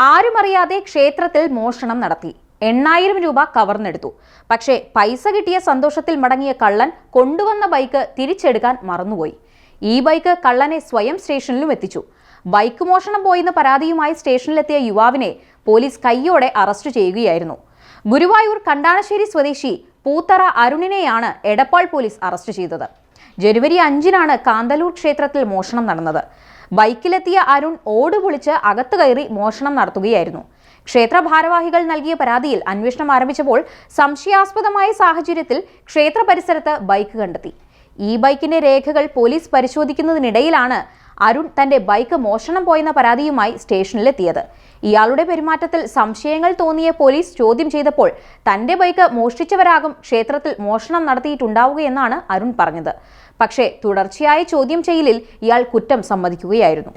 ആരുമറിയാതെ ക്ഷേത്രത്തിൽ മോഷണം നടത്തി 8000 രൂപ കവർന്നെടുത്തു. പക്ഷേ പൈസ കിട്ടിയ സന്തോഷത്തിൽ മടങ്ങിയ കള്ളൻ കൊണ്ടുവന്ന ബൈക്ക് തിരിച്ചെടുക്കാൻ മറന്നുപോയി. ഈ ബൈക്ക് കള്ളനെ സ്വയം സ്റ്റേഷനിലും എത്തിച്ചു. ബൈക്ക് മോഷണം പോയെന്ന പരാതിയുമായി സ്റ്റേഷനിലെത്തിയ യുവാവിനെ പോലീസ് കയ്യോടെ അറസ്റ്റ് ചെയ്യുകയായിരുന്നു. ഗുരുവായൂർ കണ്ടാണശ്ശേരി സ്വദേശി പൂത്തറ അരുണിനെയാണ് എടപ്പാൾ പോലീസ് അറസ്റ്റ് ചെയ്തത്. ജനുവരി 5-നാണ് കാന്തല്ലൂർ ക്ഷേത്രത്തിൽ മോഷണം നടന്നത്. ബൈക്കിലെത്തിയ അരുൺ ഓട് പൊളിച്ച് അകത്ത് കയറി മോഷണം നടത്തുകയായിരുന്നു. ക്ഷേത്ര ഭാരവാഹികൾ നൽകിയ പരാതിയിൽ അന്വേഷണം ആരംഭിച്ചപ്പോൾ സംശയാസ്പദമായ സാഹചര്യത്തിൽ ക്ഷേത്ര പരിസരത്ത് ബൈക്ക് കണ്ടെത്തി. ഈ ബൈക്കിന്റെ രേഖകൾ പോലീസ് പരിശോധിക്കുന്നതിനിടയിലാണ് അരുൺ തന്റെ ബൈക്ക് മോഷണം പോയെന്ന പരാതിയുമായി സ്റ്റേഷനിലെത്തിയത്. ഇയാളുടെ പെരുമാറ്റത്തിൽ സംശയങ്ങൾ തോന്നിയ പോലീസ് ചോദ്യം ചെയ്തപ്പോൾ തന്റെ ബൈക്ക് മോഷ്ടിച്ചവരാകും ക്ഷേത്രത്തിൽ മോഷണം നടത്തിയിട്ടുണ്ടാവുകയെന്നാണ് അരുൺ പറഞ്ഞത്. പക്ഷേ തുടർച്ചയായ ചോദ്യം ചെയ്യലിൽ ഇയാൾ കുറ്റം സമ്മതിക്കുകയായിരുന്നു.